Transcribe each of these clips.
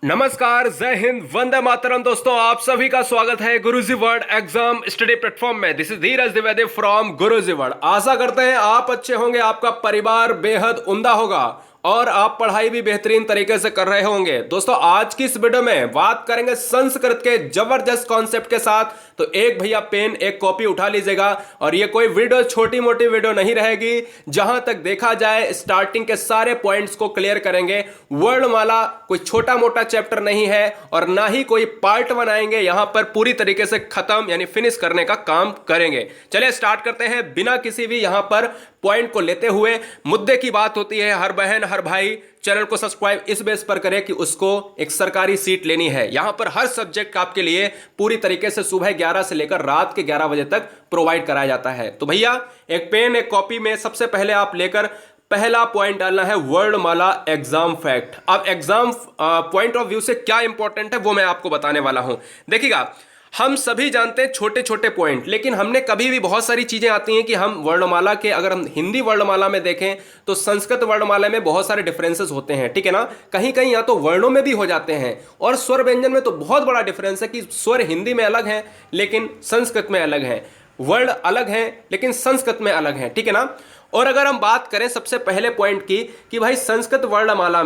नमस्कार, जय हिंद, वंदे मातरम। दोस्तों, आप सभी का स्वागत है Guruji world exam study platform में। This is Dheeraj Dwivedi from Guruji world. आशा करते हैं आप अच्छे होंगे, आपका परिवार बेहद उम्दा होगा और आप पढ़ाई भी बेहतरीन तरीके से कर रहे होंगे। दोस्तों, आज की इस वीडियो में बात करेंगे संस्कृत के जबरदस्त कॉन्सेप्ट के साथ। तो एक भैया पेन एक कॉपी उठा लीजिएगा और ये कोई वीडियो छोटी मोटी वीडियो नहीं रहेगी। जहां तक देखा जाए स्टार्टिंग के सारे पॉइंट्स को क्लियर करेंगे। वर्णमाला कोई छोटा मोटा चैप्टर नहीं है और ना ही कोई पार्ट बनाएंगे। यहां पर पूरी तरीके से खत्म यानी फिनिश करने का काम करेंगे। चलिए स्टार्ट करते हैं बिना किसी भी यहां पर पॉइंट को लेते हुए। मुद्दे की बात होती है, हर बहन हर भाई चैनल को सब्सक्राइब इस बेस पर करें कि उसको एक सरकारी सीट लेनी है। यहां पर हर सब्जेक्ट आपके लिए पूरी तरीके से सुबह 11 से लेकर रात के 11 बजे तक प्रोवाइड कराया जाता है। तो भैया एक पेन एक कॉपी में सबसे पहले आप लेकर पहला पॉइंट डालना है वर्णमाला एग्जाम फैक्ट। अब एग्जाम पॉइंट ऑफ व्यू से क्या इंपॉर्टेंट है वो मैं आपको बताने वाला हूं। देखिएगा, हम सभी जानते हैं छोटे छोटे पॉइंट, लेकिन हमने कभी भी बहुत सारी चीजें आती हैं कि हम वर्णमाला के, अगर हम हिंदी वर्णमाला में देखें तो संस्कृत वर्णमाला में बहुत सारे डिफरेंसेस होते हैं, ठीक है ना। कहीं कहीं या तो वर्णों में भी हो जाते हैं और स्वर व्यंजन में तो बहुत बड़ा डिफरेंस है कि स्वर हिंदी में अलग है लेकिन संस्कृत में अलग है, वर्ण अलग है लेकिन संस्कृत में अलग है, ठीक है ना। और अगर हम बात करें सबसे पहले पॉइंट की कि भाई संस्कृत वर्णमाला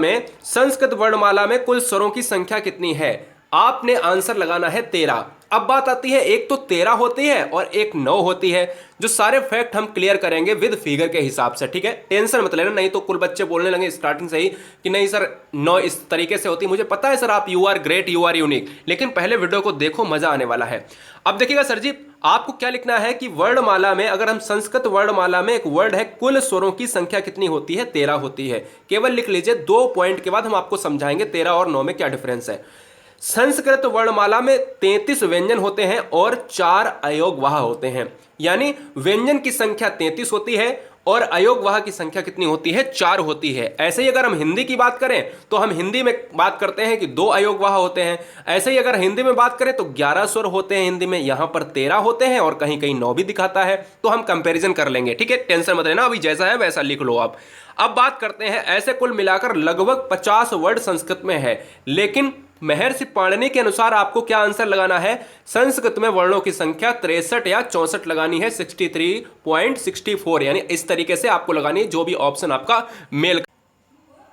में कुल स्वरों की संख्या कितनी है, आपने आंसर लगाना है 13। अब बात आती है, एक तो 13 होती है और एक 9 होती है। जो सारे फैक्ट हम क्लियर करेंगे विद फिगर के हिसाब से, ठीक है। टेंशन मत लेना, नहीं तो कुल बच्चे बोलने लगे स्टार्टिंग से ही कि नहीं सर 9 इस तरीके से होती। मुझे पता है सर, आप you are great, you are unique, लेकिन पहले वीडियो को देखो, मजा आने वाला है। अब देखिएगा सर जी, आपको क्या लिखना है कि वर्णमाला में, अगर हम संस्कृत वर्णमाला में एक वर्ड है, कुल स्वरों की संख्या कितनी होती है? 13 होती है। केवल लिख लीजिए, 2 पॉइंट के बाद हम आपको समझाएंगे 13 और 9 में क्या डिफरेंस है। संस्कृत वर्णमाला में 33 व्यंजन होते हैं और 4 अयोगवाह होते हैं, यानी व्यंजन की संख्या 33 होती है और अयोगवाह की संख्या कितनी होती है? 4 होती है। ऐसे ही अगर हम हिंदी की बात करें तो हम हिंदी में बात करते हैं कि 2 अयोगवाह होते हैं। ऐसे ही अगर हिंदी में बात करें तो 11 स्वर होते हैं हिंदी में, यहां पर 13 होते हैं और कहीं कहीं 9 भी दिखाता है। तो हम कंपैरिजन कर लेंगे, ठीक है, टेंशन मत लेना, अभी जैसा है वैसा लिख लो आप। अब बात करते हैं, ऐसे कुल मिलाकर लगभग 50 वर्ड संस्कृत में है, लेकिन महर्षि पाणिनि के अनुसार आपको क्या आंसर लगाना है? संस्कृत में वर्णों की संख्या 63 या 64 लगानी है, 63.64, यानी इस तरीके से आपको लगानी है जो भी ऑप्शन आपका मेल।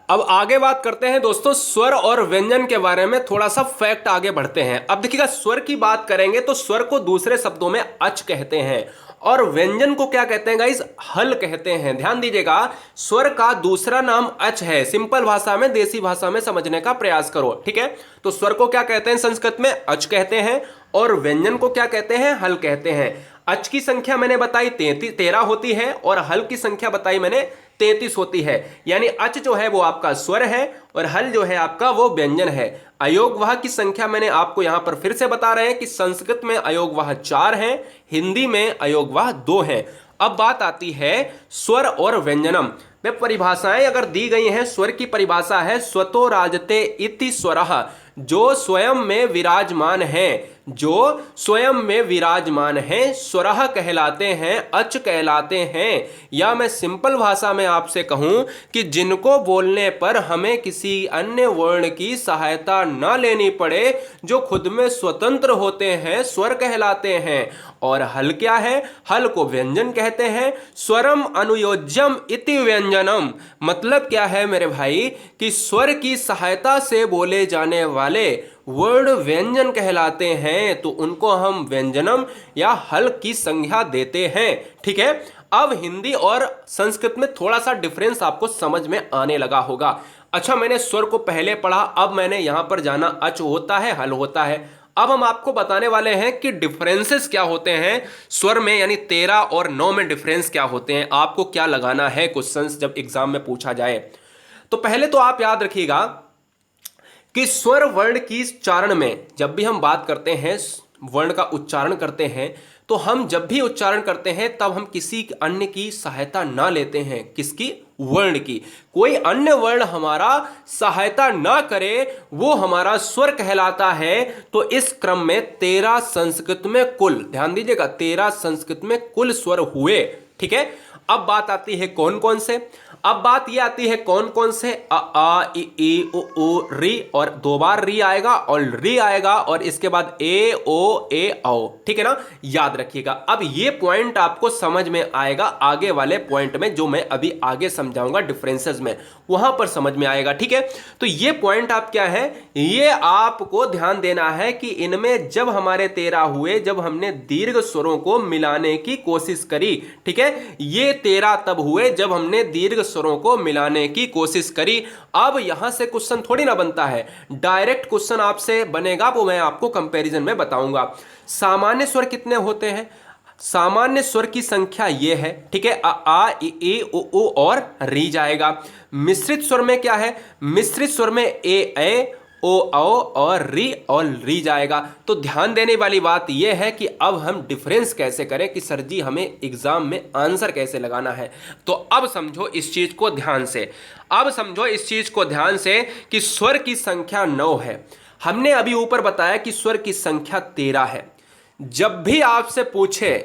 अब आगे बात करते हैं दोस्तों स्वर और व्यंजन के बारे में, थोड़ा सा फैक्ट आगे बढ़ते हैं। अब देखिएगा, स्वर की बात करेंगे तो स्वर को दूसरे शब्दों में अच कहते हैं और व्यंजन को क्या कहते हैं गाइस? हल कहते हैं। ध्यान दीजिएगा, स्वर का दूसरा नाम अच है। सिंपल भाषा में, देसी भाषा में समझने का प्रयास करो, ठीक है। तो स्वर को क्या कहते हैं संस्कृत में? अच कहते हैं और व्यंजन को क्या कहते हैं? हल कहते हैं। अच की संख्या मैंने बताई 13 होती है और हल की संख्या बताई मैंने 33 होती है। यानी अच जो है वो आपका स्वर है और हल जो है आपका वो व्यंजन है। अयोगवाह की संख्या मैंने आपको यहां पर फिर से बता रहे हैं कि संस्कृत में अयोगवाह 4 हैं, हिंदी में अयोगवाह 2 हैं। अब बात आती है स्वर और व्यंजनम में। परिभाषाएं अगर दी गई हैं, स्वर की परिभाषा है स्वतो राजते इति स्वरः, जो स्वयं में विराजमान है, जो स्वयं में विराजमान है, स्वरः कहलाते हैं, अच कहलाते हैं। या मैं सिंपल भाषा में आपसे कहूं कि जिनको बोलने पर हमें किसी अन्य वर्ण की सहायता न लेनी पड़े, जो खुद में स्वतंत्र होते हैं, स्वर कहलाते हैं। और हल क्या है? हल को व्यंजन कहते हैं। स्वरम अनुयोज्यम इति व्यंजनम, मतलब क्या है मेरे भाई कि स्वर की सहायता से बोले जाने वाले वर्ण व्यंजन कहलाते हैं, तो उनको हम व्यंजनम या हल की संज्ञा देते हैं, ठीक है। अब हिंदी और संस्कृत में थोड़ा सा डिफरेंस आपको समझ में आने लगा होगा। अच्छा, मैंने स्वर को पहले पढ़ा, अब मैंने यहां पर जाना अच होता है, हल होता है। अब हम आपको बताने वाले हैं कि डिफरेंसेस क्या होते हैं स्वर में, यानी 13 और 9 में डिफरेंस क्या होते हैं, आपको क्या लगाना है क्वेश्चंस जब एग्जाम में पूछा जाए। तो पहले तो आप याद रखिएगा कि स्वर वर्ण की उच्चारण में, जब भी हम बात करते हैं वर्ण का उच्चारण करते हैं, तो हम जब भी उच्चारण करते हैं तब हम किसी अन्य की सहायता ना लेते हैं। किसकी? वर्ण की। कोई अन्य वर्ण हमारा सहायता ना करे वो हमारा स्वर कहलाता है। तो इस क्रम में 13 संस्कृत में कुल, ध्यान दीजिएगा, 13 संस्कृत में कुल स्वर हुए, ठीक है। अब बात आती है कौन कौन से। अब बात ये आती है कौन कौन से, अ आ इ ई उ ऊ री, और 2 बार री आएगा और री आएगा और इसके बाद ए ओ ए औ, ठीक है ना, याद रखिएगा। अब ये पॉइंट आपको समझ में आएगा आगे वाले पॉइंट में, जो मैं अभी आगे समझाऊंगा डिफरेंसेस में, वहां पर समझ में आएगा, ठीक है। तो ये पॉइंट आप क्या है, ये आपको ध्यान देना है कि इनमें जब हमारे 13 हुए, जब हमने दीर्घ स्वरों को मिलाने की कोशिश करी, ठीक है, ये 13 तब हुए जब हमने दीर्घ स्वरों को मिलाने की कोशिश करी। अब यहां से क्वेश्चन थोड़ी ना बनता है, डायरेक्ट क्वेश्चन आपसे बनेगा, वो मैं आपको कंपैरिजन में बताऊंगा। सामान्य स्वर कितने होते हैं, सामान्य स्वर की संख्या ये है, ठीक है, अ आ इ ई उ ऊ और री जाएगा। मिश्रित स्वर में क्या है, मिश्रित स्वर में ए ओ औ और री जाएगा। तो ध्यान देने वाली बात यह है कि अब हम डिफरेंस कैसे करें कि सर जी हमें एग्जाम में आंसर कैसे लगाना है। तो अब समझो इस चीज को ध्यान से, अब समझो इस चीज को ध्यान से कि स्वर की संख्या 9 है। हमने अभी ऊपर बताया कि स्वर की संख्या 13 है। जब भी आपसे पूछे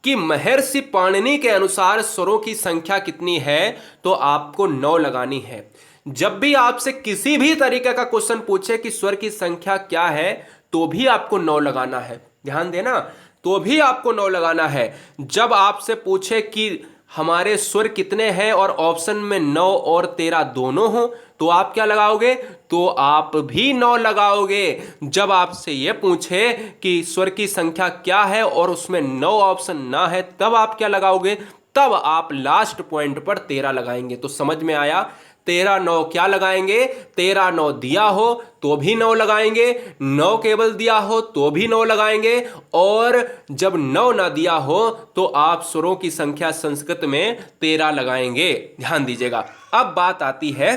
कि महर्षि पाणिनि के अनुसार स्वरों की संख्या कितनी है, तो आपको 9 लगानी है। जब भी आपसे किसी भी तरीके का क्वेश्चन पूछे कि स्वर की संख्या क्या है, तो भी आपको 9 लगाना है। ध्यान देना, तो भी आपको 9 लगाना है। जब आपसे पूछे कि हमारे स्वर कितने हैं और ऑप्शन में 9 और 13 दोनों हो, तो आप क्या लगाओगे, तो आप भी 9 लगाओगे। जब आपसे यह पूछे कि स्वर की संख्या क्या है और उसमें 9 ऑप्शन ना है, तब आप क्या लगाओगे, तब आप लास्ट पॉइंट पर 13 लगाएंगे। तो समझ में आया, 13 9 क्या लगाएंगे, 13 9 दिया हो तो भी 9 लगाएंगे, 9 केवल दिया हो तो भी 9 लगाएंगे, और जब 9 ना दिया हो तो आप स्वरों की संख्या संस्कृत में 13 लगाएंगे। ध्यान दीजिएगा। अब बात आती है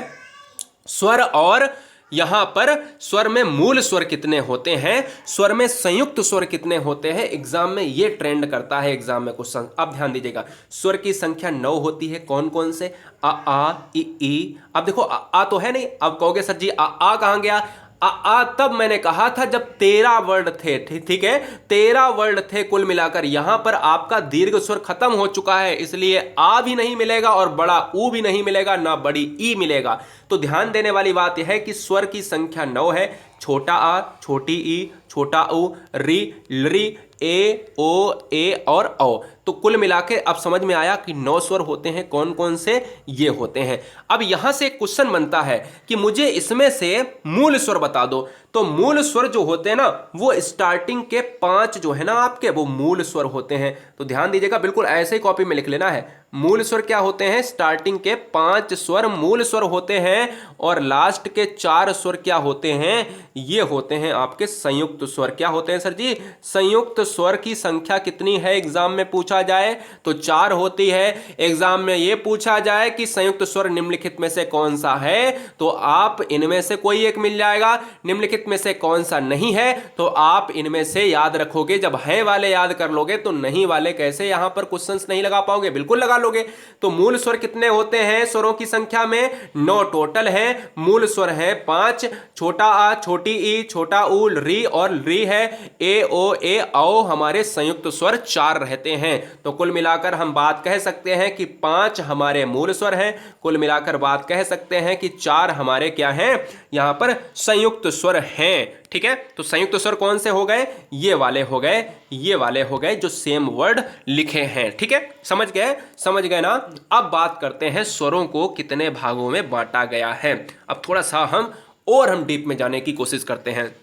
स्वर, और यहां पर स्वर में मूल स्वर कितने होते हैं, स्वर में संयुक्त स्वर कितने होते हैं, एग्जाम में ये ट्रेंड करता है, एग्जाम में क्वेश्चन। अब ध्यान दीजिएगा, स्वर की संख्या 9 होती है। कौन कौन से, अ आ इ ई। अब देखो आ तो है नहीं, अब कहोगे सर जी आ कहां गया, आ तब मैंने कहा था जब 13 वर्ड थे, ठीक है, 13 वर्ड थे कुल मिलाकर। यहां पर आपका दीर्घ स्वर खत्म हो चुका है, इसलिए आ भी नहीं मिलेगा और बड़ा ऊ भी नहीं मिलेगा, ना बड़ी ई मिलेगा। तो ध्यान देने वाली बात यह है कि स्वर की संख्या 9 है। छोटा आ, छोटी ई, छोटा ऊ, री, लरी, ए ओ ए और औ। तो कुल मिला के अब समझ में आया कि 9 स्वर होते हैं। कौन कौन से, ये होते हैं। अब यहां से एक क्वेश्चन बनता है कि मुझे इसमें से मूल स्वर बता दो। तो मूल स्वर जो होते हैं ना, वो स्टार्टिंग के 5 जो है ना आपके, वो मूल स्वर होते हैं। तो ध्यान दीजिएगा, बिल्कुल ऐसे ही कॉपी में लिख लेना है। मूल स्वर क्या होते हैं, स्टार्टिंग के 5 स्वर मूल स्वर होते हैं, और लास्ट के 4 स्वर क्या होते हैं, ये होते हैं आपके संयुक्त स्वर। क्या होते हैं सर जी, संयुक्त स्वर की संख्या कितनी है एग्जाम में पूछा जाए तो 4 होती है। एग्जाम में ये पूछा जाए कि संयुक्त स्वर निम्नलिखित में से कौन सा है, तो आप इनमें से कोई एक मिल जाएगा। निम्नलिखित में से कौन सा नहीं है, तो आप इनमें से याद रखोगे। जब है वाले याद कर लोगे तो नहीं वाले कैसे यहां पर क्वेश्चंस नहीं लगा पाओगे, बिल्कुल लगा लोगे। तो मूल स्वर कितने होते हैं स्वरों की संख्या में, 9 टोटल है। मूल स्वर है 5, छोटा आ, छोटी ई, छोटा ऊ, री और री है। ए ओ ए औ हमारे संयुक्त स्वर 4 रहते हैं। तो कुल मिलाकर हम बात कह सकते हैं कि 5 हमारे मूल स्वर हैं। कुल मिलाकर बात कह सकते हैं कि 4 हमारे क्या हैं, यहां पर संयुक्त स्वर हैं। ठीक है, तो संयुक्त स्वर कौन से हो गए, ये वाले हो गए, ये वाले हो गए जो सेम वर्ड लिखे हैं। ठीक है, समझ गए, समझ गए ना। अब बात करते हैं स्वरों को कितने भागों में बांटा गया है। अब थोड़ा सा हम डीप में जाने की कोशिश करते हैं।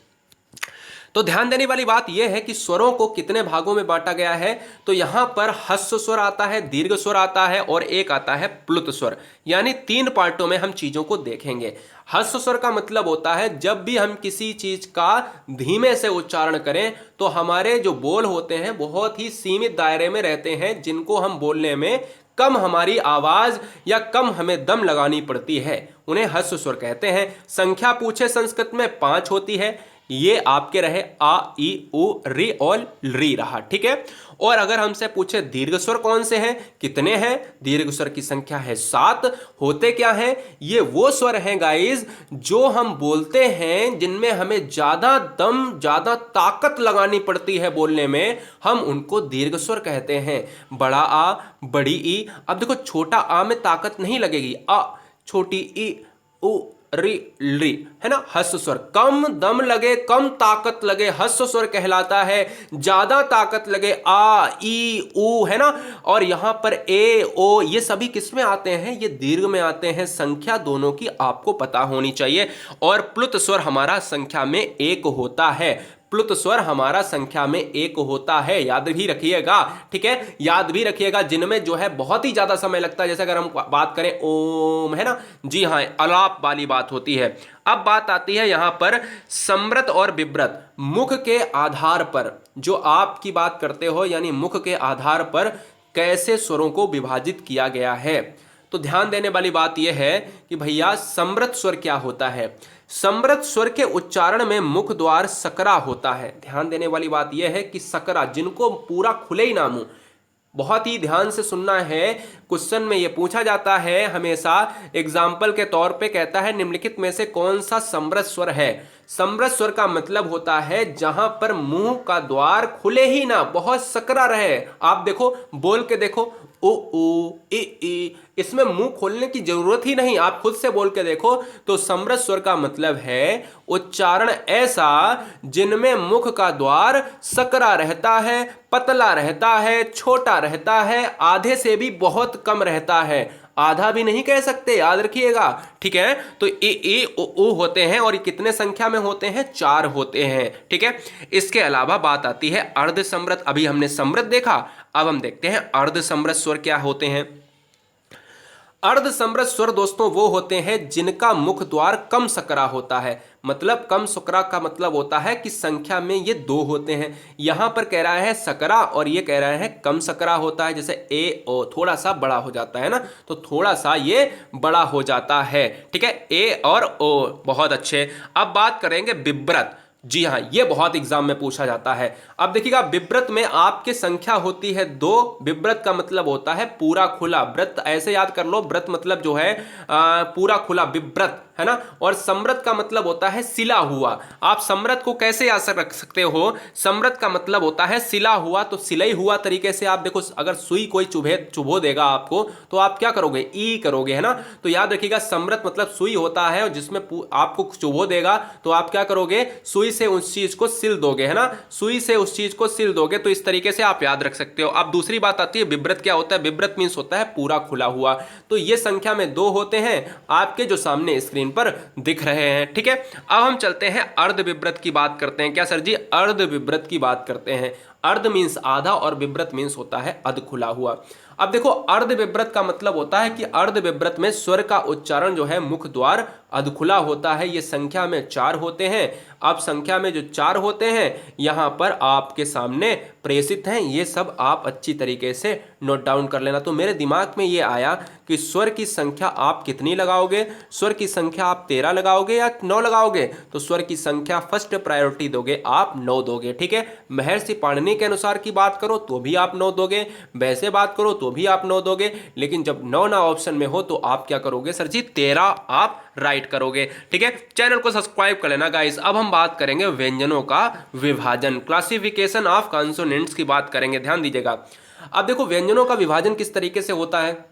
तो ध्यान देने वाली बात यह है कि स्वरों को कितने भागों में बांटा गया है। तो यहां पर ह्रस्व स्वर आता है, दीर्घ स्वर आता है, और एक आता है प्लुत स्वर। यानी 3 पार्टों में हम चीजों को देखेंगे। ह्रस्व स्वर का मतलब होता है जब भी हम किसी चीज का धीमे से उच्चारण करें तो हमारे जो बोल होते हैं बहुत ही सीमित दायरे में रहते हैं, जिनको हम बोलने में कम हमारी आवाज या कम हमें दम लगानी पड़ती है, उन्हें ह्रस्व स्वर कहते हैं। संख्या पूछे संस्कृत में 5 होती है। ये आपके रहे आ, ई, उ, री और री रहा, ठीक है। और अगर हमसे पूछे दीर्घ स्वर कौन से हैं, कितने हैं, दीर्घ स्वर की संख्या है 7। होते क्या हैं, ये वो स्वर हैं गाइस जो हम बोलते हैं जिनमें हमें ज्यादा दम, ज्यादा ताकत लगानी पड़ती है बोलने में, हम उनको दीर्घ स्वर कहते हैं। बड़ा आ, बड़ी ई। अब देखो छोटा आ में ताकत नहीं लगेगी, आ, छोटी ई, उ, री, ली, है ना, ह्रस्व स्वर। कम दम लगे, कम ताकत लगे, ह्रस्व स्वर कहलाता है। ज्यादा ताकत लगे, आ, ई, उ, है ना। और यहां पर ए, ओ, ये सभी किस में आते हैं, ये दीर्घ में आते हैं। संख्या दोनों की आपको पता होनी चाहिए। और प्लुत स्वर हमारा संख्या में 1 होता है। प्लुत स्वर हमारा संख्या में 1 होता है, याद भी रखिएगा, ठीक है। याद भी रखिएगा, जिनमें जो है बहुत ही ज्यादा समय लगता है, जैसे अगर हम बात करें ओम, है ना, जी हाँ, अलाप वाली बात होती है। अब बात आती है यहां पर सम्रत और विव्रत। मुख के आधार पर जो आपकी बात करते हो, यानी मुख के आधार पर कैसे स्वरों को विभाजित किया गया है, तो ध्यान देने वाली बात यह है कि भैया सम्रत स्वर क्या होता है। सम्रत स्वर के उच्चारण में मुख द्वार सकरा होता है। ध्यान देने वाली बात यह है कि सकरा, जिनको पूरा खुले ही ना मुंह, बहुत ही ध्यान से सुनना है। क्वेश्चन में यह पूछा जाता है हमेशा, एग्जाम्पल के तौर पे कहता है निम्नलिखित में से कौन सा सम्रत स्वर है। सम्रत स्वर का मतलब होता है जहां पर मुंह का द्वार खुले ही ना, बहुत सकरा रहे। आप देखो, बोल के देखो, ओ, ई, इसमें मुंह खोलने की जरूरत ही नहीं, आप खुद से बोल के देखो। तो सम्रत स्वर का मतलब है उच्चारण ऐसा जिनमें मुख का द्वार सकरा रहता है, पतला रहता है, छोटा रहता है, आधे से भी बहुत कम रहता है। आधा भी नहीं कह सकते, याद रखिएगा, ठीक है। तो ए, ओ होते हैं, और ये कितने संख्या में होते हैं, 4 होते हैं, ठीक है। इसके अलावा बात आती है अर्ध सम्रत। अभी हमने सम्रत देखा, अब हम देखते हैं अर्ध सम्रत स्वर क्या होते हैं। अर्ध सम्रत स्वर दोस्तों वो होते हैं जिनका मुख द्वार कम सकरा होता है। मतलब कम सकरा का मतलब होता है कि संख्या में ये 2 होते हैं। यहां पर कह रहा है सकरा और ये कह रहा है कम सकरा होता है। जैसे ए, ओ थोड़ा सा बड़ा हो जाता है ना, तो थोड़ा सा ये बड़ा हो जाता है, ठीक है, ए और ओ। बहुत अच्छे। अब बात करेंगे विव्रत। जी हाँ, ये बहुत एग्जाम में पूछा जाता है। अब देखिएगा, विव्रत में आपकी संख्या होती है 2। विव्रत का मतलब होता है पूरा खुला। व्रत ऐसे याद कर लो, व्रत मतलब जो है पूरा खुला, विव्रत, है ना। और सम्रत का मतलब होता है सिला हुआ। आप सम्रत को कैसे याद रख सकते हो, सम्रत का मतलब होता है सिला हुआ, तो सिलाई हुआ तरीके से आप देखो। अगर सुई कोई चुभो देगा आपको, तो आप क्या करोगे, ई करोगे, है ना। तो याद रखिएगा, सम्रत मतलब सुई होता है, और जिसमें आपको चुभो देगा तो आप क्या करोगे, सुई से उस चीज को सिल दोगे, है ना, सुई से उस चीज को सिल दोगे। तो इस तरीके से आप याद रख सकते हो। अब दूसरी बात आती है विव्रत क्या होता है। विव्रत मींस होता है पूरा खुला हुआ। तो ये संख्या में 2 होते हैं, आपके जो सामने स्क्रीन पर दिख रहे हैं, ठीक है। अब हम चलते हैं अर्ध विव्रत की बात करते हैं। क्या सर जी, अर्ध विव्रत की बात करते हैं। अर्ध मींस आधा और विव्रत मींस होता है अध खुला हुआ। अब देखो, अर्ध विव्रत का मतलब होता है कि अर्ध विव्रत में स्वर का उच्चारण जो है मुख द्वार अधखुला होता है। ये संख्या में 4 होते हैं। अब संख्या में जो 4 होते हैं यहां पर आपके सामने प्रेषित हैं। ये सब आप अच्छी तरीके से नोट डाउन कर लेना। तो मेरे दिमाग में ये आया कि स्वर की संख्या आप कितनी लगाओगे। स्वर की संख्या आप 13 लगाओगे या 9 लगाओगे। तो स्वर की संख्या फर्स्ट प्रायोरिटी दोगे, आप 9 दोगे, ठीक है। महर्षि पाणिनि के अनुसार की बात करो तो भी आप 9 दोगे, वैसे बात करो तो भी आप 9 दोगे। लेकिन जब 9 ना ऑप्शन में हो तो आप क्या करोगे सर जी, 13 आप राइट करोगे, ठीक है। चैनल को सब्सक्राइब कर लेना गाइस। अब हम बात करेंगे व्यंजनों का विभाजन, क्लासिफिकेशन ऑफ कॉन्सोनेंट्स की बात करेंगे, ध्यान दीजिएगा। अब देखो, व्यंजनों का विभाजन किस तरीके से होता है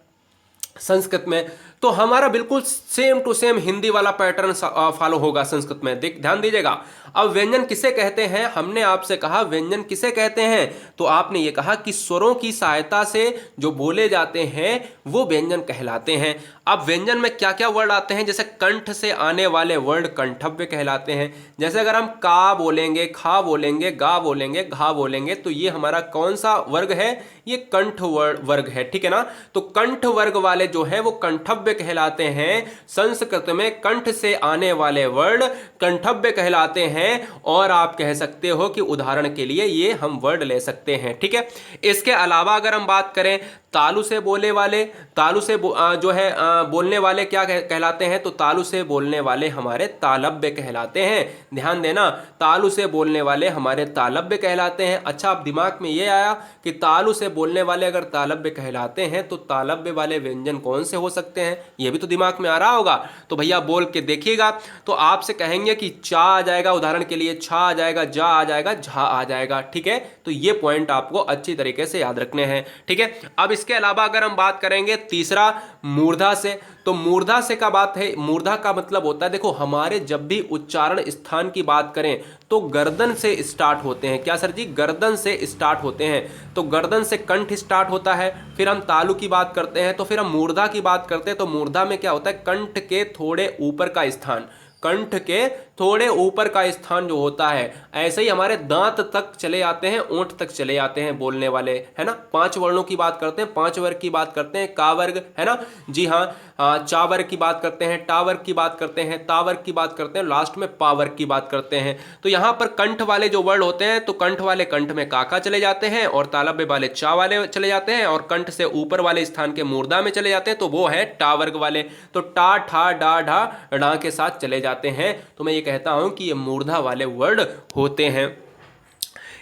संस्कृत में, तो हमारा बिल्कुल सेम टू सेम हिंदी वाला पैटर्न फॉलो होगा संस्कृत में। ध्यान दीजिएगा। अब व्यंजन किसे कहते हैं, हमने आपसे कहा व्यंजन किसे कहते हैं, तो आपने ये कहा कि स्वरों की सहायता से जो बोले जाते हैं वो व्यंजन कहलाते हैं। अब व्यंजन में क्या क्या वर्ड आते हैं, जैसे कंठ से आने वाले वर्ड कंठव्य कहलाते हैं। जैसे अगर हम का बोलेंगे, खा बोलेंगे, गा बोलेंगे, घा बोलेंगे, तो ये हमारा कौन सा वर्ग है, ये कंठ वर्ग है, ठीक है ना। तो कंठ वर्ग वाले जो है वो कंठव्य कहलाते हैं। संस्कृत में कंठ से आने वाले वर्ड कंठव्य कहलाते हैं। और आप कह सकते हो कि उदाहरण के लिए ये हम वर्ड ले सकते हैं, ठीक है। इसके अलावा अगर हम बात करें तालु से बोले वाले, जो है बोलने वाले क्या कहलाते हैं, तो तालु से बोलने वाले हमारे तालव्य कहलाते हैं। ध्यान देना, तालु से बोलने वाले हमारे तालव्य कहलाते हैं। अच्छा, अब दिमाग में ये आया कि तालु से बोलने वाले अगर तालव्य कहलाते हैं तो तालव्य वाले व्यंजन कौन से हो सकते हैं, ये भी तो दिमाग में आ रहा होगा। तो भैया बोल के देखिएगा। तो आपसे कहेंगे कि चा आ जाएगा, उदाहरण के लिए छा आ जाएगा, जा आ जाएगा, झा आ जाएगा। ठीक है, तो ये पॉइंट आपको अच्छी तरीके से याद रखने हैं। ठीक है, अब इसके अलावा अगर हम बात करेंगे तीसरा मूर्धा से, तो मूर्धा से का बात है, मूर्धा का मतलब होता है, देखो हमारे जब भी उच्चारण स्थान की बात करें तो गर्दन से स्टार्ट होते हैं। क्या सर जी, गर्दन से स्टार्ट होते हैं। तो गर्दन से कंठ स्टार्ट होता है, फिर हम तालु की बात करते हैं, तो फिर हम मूर्धा की बात करते हैं। तो मूर्धा में क्या होता है, कंठ के थोड़े ऊपर का स्थान, कंठ के थोड़े ऊपर का स्थान जो होता है। ऐसे ही हमारे दांत तक चले आते हैं, ओंठ तक चले आते हैं बोलने वाले, है ना। 5 वर्णों की बात करते हैं, 5 वर्ग की बात करते हैं, का वर्ग, है ना जी हाँ, चा वर्ग की बात करते हैं, टा वर्ग की बात करते हैं, ता वर्ग की बात करते हैं, लास्ट में पा वर्ग की बात करते हैं। तो यहाँ पर कंठ वाले जो वर्ण होते हैं, तो कंठ वाले कंठ में काका चले जाते हैं, और तालव्य वाले चा वाले चले जाते हैं, और कंठ से ऊपर वाले स्थान के मूर्धा में चले जाते हैं, तो वो है टा वर्ग वाले। तो टा, ठा, डा, ढा, ड़ा के साथ चले जाते हैं। तो मैं ये कहता हूं कि ये मूर्धा वाले वर्ड होते हैं।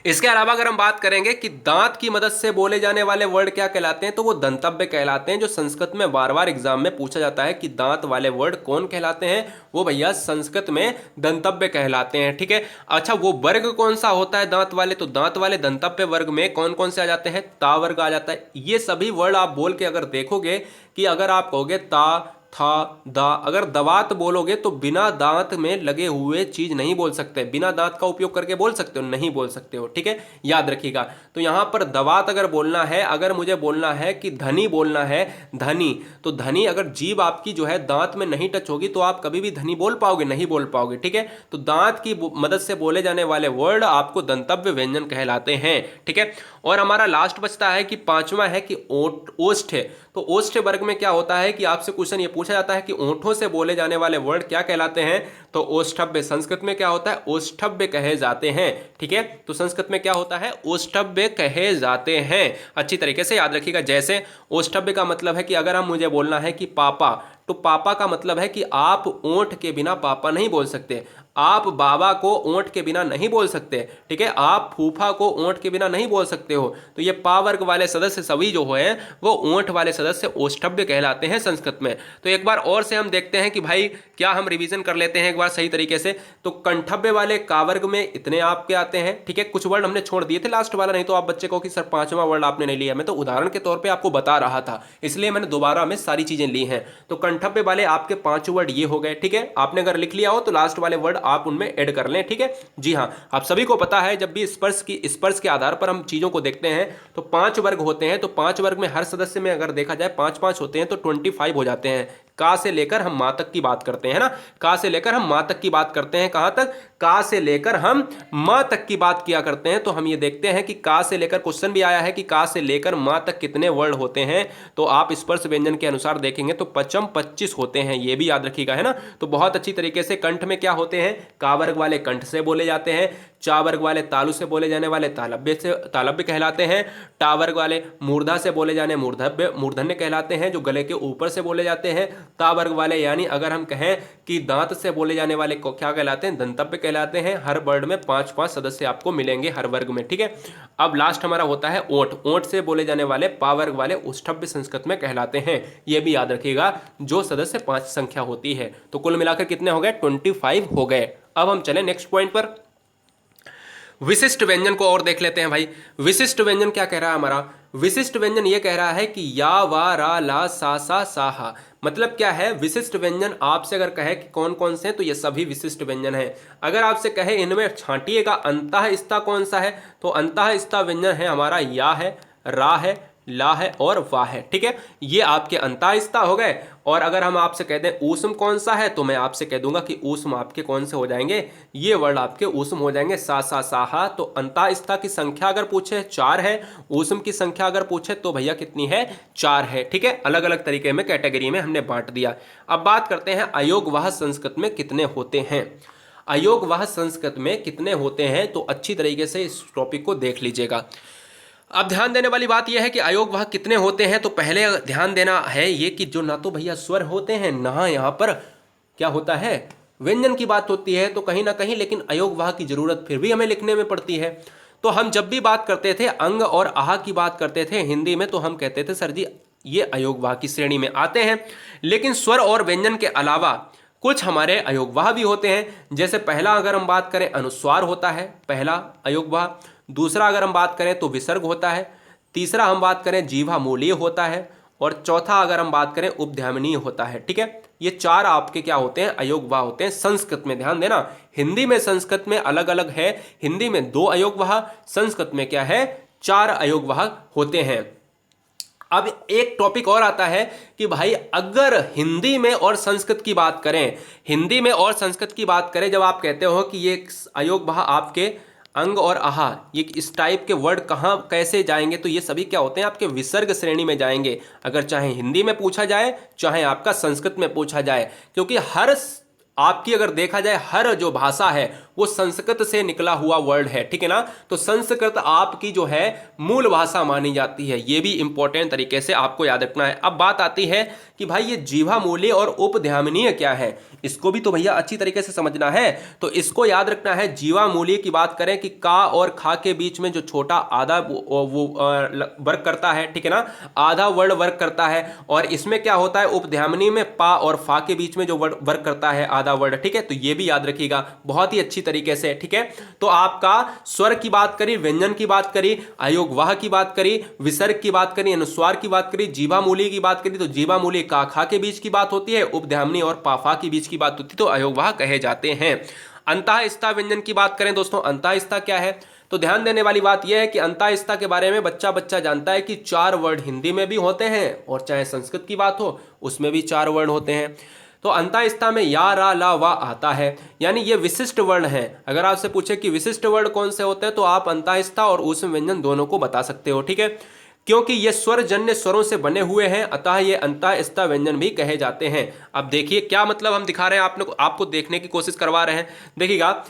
इसके अलावा अगर हम बात करेंगे कि दांत की मदद से बोले जाने वाले वर्ड क्या कहलाते हैं, तो वो दंतव्य कहलाते हैं, जो संस्कृत में बार बार एग्जाम में पूछा जाता है कि दांत वाले वर्ड कौन कहलाते हैं, वो भैया संस्कृत में दंतव्य कहलाते हैं। ठीक है, अच्छा वो वर्ग कौन सा होता है दांत वाले, तो दांत वाले दंतव्य वर्ग में कौन कौन से आ जाते हैं, ता वर्ग आ जाता है। ये सभी वर्ड आप बोल के अगर देखोगे कि अगर आप कहोगे ता, था, दा, अगर दवात बोलोगे तो बिना दांत में लगे हुए चीज नहीं बोल सकते, बिना दांत का उपयोग करके बोल सकते हो, नहीं बोल सकते हो। ठीक है, याद रखिएगा। तो यहां पर दवात अगर बोलना है, अगर मुझे बोलना है कि धनी बोलना है, धनी, तो धनी अगर जीभ आपकी जो है दांत में नहीं टच होगी तो आप कभी भी धनी बोल पाओगे, नहीं बोल पाओगे। ठीक है, तो दांत की मदद से बोले जाने वाले वर्ड आपको दंतव्य व्यंजन कहलाते हैं। ठीक है, और हमारा लास्ट बचता है कि 5वां है कि ओष्ठ। तो ओष्ठ वर्ग में क्या होता है कि आपसे क्वेश्चन ये पूछा जाता है कि ओंठों से बोले जाने वाले वर्ड क्या कहलाते हैं, तो ओष्ठव्य। संस्कृत में क्या होता है, ओष्ठव्य कहे जाते हैं। ठीक है, तो संस्कृत में क्या होता है, ओष्ठव्य कहे जाते हैं। अच्छी तरीके से याद रखिएगा। जैसे ओष्ठव्य का मतलब है कि अगर हम मुझे बोलना है कि पापा, तो पापा का मतलब है कि आप ओंठ के बिना पापा नहीं बोल सकते, आप बाबा को ओंठ के बिना नहीं बोल सकते। ठीक है, आप फूफा को ओंठ के बिना नहीं बोल सकते हो। तो ये पा वर्ग वाले सदस्य सभी जो हैं वो ओंठ वाले सदस्य ओष्ठव्य कहलाते हैं संस्कृत में। तो एक बार और से हम देखते हैं कि भाई क्या हम रिवीजन कर लेते हैं एक बार सही तरीके से। तो कंठव्य वाले का वर्ग में इतने आपके आते हैं। ठीक है, कुछ वर्ड हमने छोड़ दिए थे लास्ट वाला, नहीं तो आप बच्चे को कि सर 5वां वर्ड आपने नहीं लिया। मैं तो उदाहरण के तौर पर आपको बता रहा था, इसलिए मैंने दोबारा में सारी चीजें ली हैं। तो कंठव्य वाले आपके 5 वर्ड ये हो गए। ठीक है, आपने अगर लिख लिया हो तो लास्ट वाले वर्ड आप उनमें ऐड कर लें। ठीक है जी हाँ, आप सभी को पता है जब भी स्पर्श के आधार पर हम चीजों को देखते हैं तो 5 वर्ग होते हैं। तो 5 वर्ग में हर सदस्य में अगर देखा जाए 5-5 होते हैं तो 25 हो जाते हैं। का से लेकर हम मां तक की बात करते हैं ना, का से लेकर हम मां तक की बात करते हैं। कहां तक, का से लेकर हम मां तक की बात किया करते हैं। तो हम ये देखते हैं कि का से लेकर क्वेश्चन भी आया है कि का से लेकर मां तक कितने वर्ड होते हैं। तो आप स्पर्श व्यंजन के अनुसार देखेंगे तो 25 होते हैं, ये भी याद रखिएगा, है ना। तो बहुत अच्छी तरीके से कंठ में क्या होते हैं, का वर्ग वाले कंठ से बोले जाते हैं, चा वर्ग वाले तालु से बोले जाने वाले तालव्य कहलाते हैं, टा वर्ग वाले मूर्धा से बोले जाने मूर्धन्य कहलाते हैं, जो गले के ऊपर से बोले जाते हैं। ता वर्ग वाले यानी अगर हम कहें कि दांत से बोले जाने वाले को क्या कहलाते हैं, दंतव्य कहलाते हैं। हर वर्ड में 5-5 सदस्य आपको मिलेंगे हर वर्ग में। ठीक है, अब लास्ट हमारा होता है ओंठ। ओंठ से बोले जाने वाले पा वर्ग वाले ओष्ठव्य संस्कृत में कहलाते हैं। यह भी याद रखिएगा, जो सदस्य 5 संख्या होती है। तो कुल मिलाकर कितने हो गए, 25 हो गए। अब हम चले नेक्स्ट पॉइंट पर, विशिष्ट व्यंजन को और देख लेते हैं भाई। विशिष्ट व्यंजन क्या कह रहा है हमारा, विशिष्ट व्यंजन ये कह रहा है कि या, वा, रा, ला, सा, सा, साहा। मतलब क्या है, विशिष्ट व्यंजन आपसे अगर कहे कि कौन कौन से हैं तो ये सभी विशिष्ट व्यंजन हैं। अगर आपसे कहे इनमें छांटिएगा अंतः स्था कौन सा है, तो अंतः स्था व्यंजन है हमारा या है, रा है, ला है और वाह है। ठीक है, ये आपके अंतःस्था हो गए। और अगर हम आपसे कह दें ऊष्म कौन सा है, तो मैं आपसे कह दूंगा कि ऊष्म आपके कौन से हो जाएंगे, ये वर्ड आपके ऊष्म हो जाएंगे, सा, सा, साहा। तो अंतःस्था की संख्या अगर पूछे 4 है, ऊष्म की संख्या अगर पूछे तो भैया कितनी है, 4 है। ठीक है, अलग अलग तरीके में कैटेगरी में हमने बांट दिया। अब बात करते हैं अयोगवाह संस्कृत में कितने होते हैं। अयोगवाह संस्कृत में कितने होते हैं, तो अच्छी तरीके से इस टॉपिक को देख लीजिएगा। अब ध्यान देने वाली बात यह है कि अयोगवाह कितने होते हैं। तो पहले ध्यान देना है ये कि जो ना तो भैया स्वर होते हैं ना यहाँ पर क्या होता है व्यंजन की बात होती है, तो कहीं ना कहीं लेकिन अयोगवाह की जरूरत फिर भी हमें लिखने में पड़ती है। तो हम जब भी बात करते थे अंग और आह की बात करते थे हिंदी में, तो हम कहते थे सर जी ये अयोगवाह की श्रेणी में आते हैं। लेकिन स्वर और व्यंजन के अलावा कुछ हमारे अयोगवाह भी होते हैं। जैसे पहला अगर हम बात करें अनुस्वार होता है पहला अयोगवाह, दूसरा अगर हम बात करें तो विसर्ग होता है, तीसरा हम बात करें जीवा मूलीय होता है, और चौथा अगर हम बात करें उपध्यामनीय होता है। ठीक है, ये चार आपके क्या होते हैं अयोगवाह होते हैं संस्कृत में। ध्यान देना, हिंदी में संस्कृत में अलग अलग है, हिंदी में 2 अयोगवाह, संस्कृत में क्या है 4 अयोगवाह होते हैं। अब एक टॉपिक और आता है कि भाई अगर हिंदी में और संस्कृत की बात करें, हिंदी में और संस्कृत की बात करें, जब आप कहते हो कि ये अयोगवाह आपके अंग और आहा ये इस टाइप के वर्ड कहाँ कैसे जाएंगे, तो ये सभी क्या होते हैं आपके विसर्ग श्रेणी में जाएंगे, अगर चाहे हिंदी में पूछा जाए चाहे आपका संस्कृत में पूछा जाए। क्योंकि हर आपकी अगर देखा जाए हर जो भाषा है वो संस्कृत से निकला हुआ वर्ड है। ठीक है ना, तो संस्कृत आपकी जो है मूल भाषा मानी जाती है, ये भी इंपॉर्टेंट तरीके से आपको याद रखना है। अब बात आती है कि भाई ये जीवा मूल्य और उपध्यामनीय क्या है, इसको भी तो भैया अच्छी तरीके से समझना है। तो इसको याद रखना है, जीवा मूल्य की बात करें कि का और खा के बीच में जो छोटा आधा वो वर्क करता है, ठीक है ना, आधा वर्ड वर्क करता है। और इसमें क्या होता है उपध्यामनी में पा और फा के बीच में जो वर्ड वर्क करता है आधा वर्ड। ठीक है, तो ये भी याद रखिएगा बहुत ही अच्छी तरीके से। ठीक है, तो आपका स्वर की बात करी, व्यंजन की बात करी, अयोगवाह की बात करी, विसर्ग की बात करी, अनुस्वार की बात करी, जीवा मूल्य की बात करी, तो जीवा मूल्य का खा के बीच की बात होती है, उपध्यामनी और पाफा की बीच की बात होती है, तो अयोगवाह कहे जाते हैं। अंतःस्था व्यंजन की बात करें दोस्तों, अंतःस्था क्या है, तो ध्यान देने वाली बात यह है कि अंतःस्था के बारे में बच्चा बच्चा जानता है कि 4 वर्ड हिंदी में भी होते हैं और चाहे संस्कृत की बात हो उसमें भी 4 वर्ड होते हैं। तो अंतःस्था में या रा ला वा आता है, यानी ये विशिष्ट वर्ण है। अगर आपसे पूछे कि विशिष्ट वर्ण कौन से होते हैं तो आप अंतःस्था और ऊष्म व्यंजन दोनों को बता सकते हो। ठीक है, क्योंकि ये स्वर जन्य स्वरों से बने हुए हैं अतः ये अंतःस्था व्यंजन भी कहे जाते हैं। अब देखिए क्या मतलब हम दिखा रहे हैं, आपको देखने की कोशिश करवा रहे हैं। देखिएगा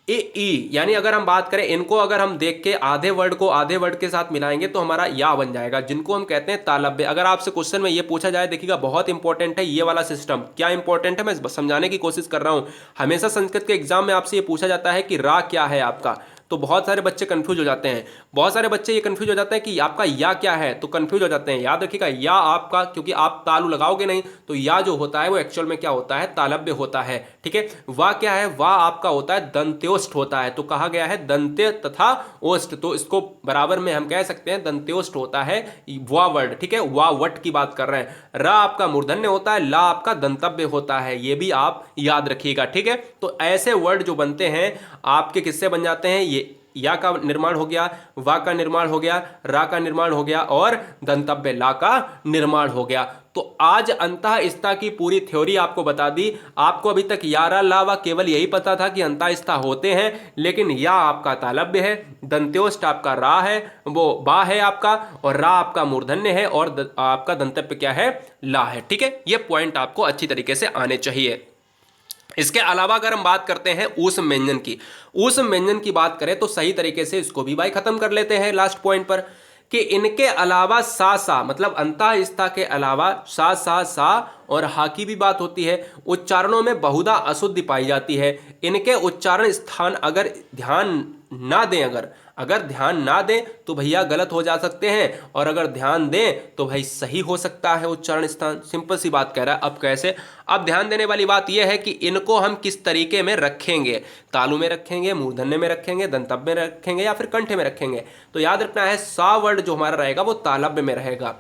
ए ई, यानी अगर हम बात करें इनको अगर हम देख के आधे वर्ड को आधे वर्ड के साथ मिलाएंगे तो हमारा या बन जाएगा, जिनको हम कहते हैं तालव्य। अगर आपसे क्वेश्चन में ये पूछा जाए, देखिएगा बहुत इंपॉर्टेंट है ये वाला सिस्टम। क्या इंपॉर्टेंट है मैं समझाने की कोशिश कर रहा हूं। हमेशा संस्कृत के एग्जाम में आपसे ये पूछा जाता है कि रा क्या है आपका, तो बहुत सारे बच्चे कंफ्यूज हो जाते हैं। बहुत सारे बच्चे ये कंफ्यूज हो जाते हैं कि आपका या क्या है, तो कंफ्यूज हो जाते हैं। याद रखिएगा या आपका, क्योंकि आप तालु लगाओगे नहीं तो या जो होता है वो एक्चुअल में क्या होता है तालव्य होता है। ठीक है, वाह क्या है, वाह आपका होता है दंत्योष्ठ होता है। तो कहा गया है दंत्य तथा ओष्ठ, तो इसको बराबर में हम कह सकते हैं दंत्योष्ठ होता है वाह वर्ड। ठीक है, वाह वट की बात कर रहे हैं। रा आपका मूर्धन्य होता है, ला आपका दंतव्य होता है, ये भी आप याद रखिएगा। ठीक है, तो ऐसे वर्ड जो बनते हैं आपके किससे बन जाते हैं, ये या का निर्माण हो गया, वा का निर्माण हो गया, रा का निर्माण हो गया और दंतव्य ला का निर्माण हो गया। तो आज अंतःस्था की पूरी थ्योरी आपको बता दी। आपको अभी तक या रा ला वा केवल यही पता था कि अंतःस्था होते हैं, लेकिन या आपका तालव्य है, दंत्योष्ठ आपका रा है, वो बा है आपका, और रा आपका मूर्धन्य है, और आपका दंतव्य क्या है ला है। ठीक है, ये पॉइंट आपको अच्छी तरीके से आने चाहिए। इसके अलावा अगर हम बात करते हैं ऊष्म व्यंजन की, ऊष्म व्यंजन की बात करें तो सही तरीके से इसको भी भाई खत्म कर लेते हैं लास्ट पॉइंट पर, कि इनके अलावा सा सा, मतलब अंतःस्था के अलावा सा सा सा और हा की भी बात होती है। उच्चारणों में बहुधा अशुद्धि पाई जाती है। इनके उच्चारण स्थान अगर ध्यान ना दें, अगर ध्यान ना दें तो भैया गलत हो जा सकते हैं, और अगर ध्यान दें तो भाई सही हो सकता है उच्चारण स्थान। सिंपल सी बात कह रहा है। अब कैसे, अब ध्यान देने वाली बात यह है कि इनको हम किस तरीके में रखेंगे, तालु में रखेंगे, मूर्धन्य में रखेंगे, दंतव्य में रखेंगे या फिर कंठे में रखेंगे। तो याद रखना है सा वर्ड जो हमारा रहेगा वो तालव्य में रहेगा,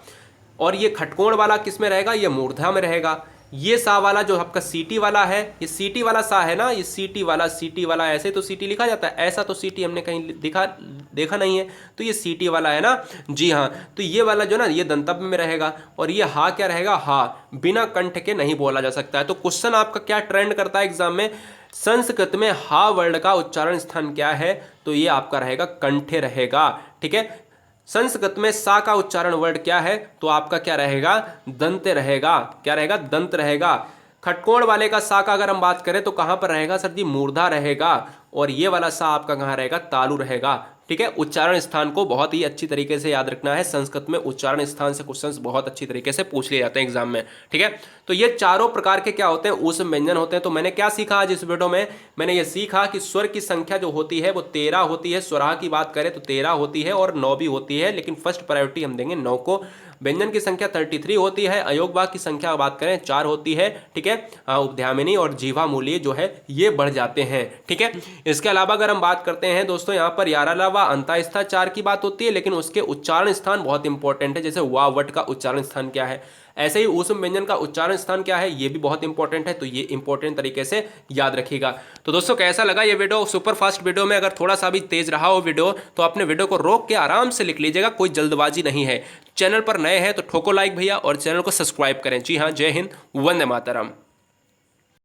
और ये खटकोण वाला किस में रहेगा, ये मूर्धा में रहेगा। ये सा वाला जो आपका सीटी वाला है, ये सीटी वाला सा है ना, ये सीटी वाला ऐसे तो सीटी लिखा जाता है, ऐसा तो सीटी हमने कहीं देखा नहीं है, तो ये सीटी वाला है ना, जी हाँ। तो ये वाला जो ना ये दंतव्य में रहेगा, और ये हा क्या रहेगा, हा बिना कंठ के नहीं बोला जा सकता है। तो क्वेश्चन आपका क्या ट्रेंड करता है एग्जाम में, संस्कृत में हा वर्ड का उच्चारण स्थान क्या है, तो ये आपका रहेगा कंठे रहेगा। ठीक है, संस्कृत में सा का उच्चारण वर्ड क्या है, तो आपका क्या रहेगा, दंत रहेगा। क्या रहेगा, दंत रहेगा। खटकोण वाले का सा का अगर हम बात करें तो कहां पर रहेगा सर जी, मूर्धा रहेगा, और ये वाला सा आपका कहां रहेगा, तालु रहेगा। ठीक है। उच्चारण स्थान को बहुत ही अच्छी तरीके से याद रखना है, संस्कृत में उच्चारण स्थान से क्वेश्चंस बहुत अच्छी तरीके से पूछ लिए जाते हैं एग्जाम में, ठीक है। तो ये चारों प्रकार के क्या होते हैं, ऊष्म व्यंजन होते हैं। तो मैंने क्या सीखा आज इस वीडियो में, मैंने ये सीखा कि स्वर की संख्या जो होती है वो 13 होती है, स्वराह की बात करें तो 13 होती है और 9 भी होती है, लेकिन फर्स्ट प्रायोरिटी हम देंगे 9 को। व्यंजन की संख्या 33 होती है, अयोग वाक्य की संख्या बात करें 4 होती है, ठीक है। उपध्यामिनी और जीवामूलीय जो है ये बढ़ जाते हैं, ठीक है। इसके अलावा अगर हम बात करते हैं दोस्तों, यहाँ पर याराला व अंतःस्था 4 की बात होती है, लेकिन उसके उच्चारण स्थान बहुत इंपॉर्टेंट है। जैसे वा वट का उच्चारण स्थान क्या है, ऐसे ही ऊष्म व्यंजन का उच्चारण स्थान क्या है, ये भी बहुत इंपॉर्टेंट है। तो ये इंपॉर्टेंट तरीके से याद रखिएगा। तो दोस्तों कैसा लगा ये वीडियो, सुपर फास्ट वीडियो में अगर थोड़ा सा भी तेज रहा हो वीडियो तो अपने वीडियो को रोक के आराम से लिख लीजिएगा, कोई जल्दबाजी नहीं है। चैनल पर नए हैं तो ठोको लाइक भैया, और चैनल को सब्सक्राइब करें। जी हाँ, जय हिंद, वंदे मातरम।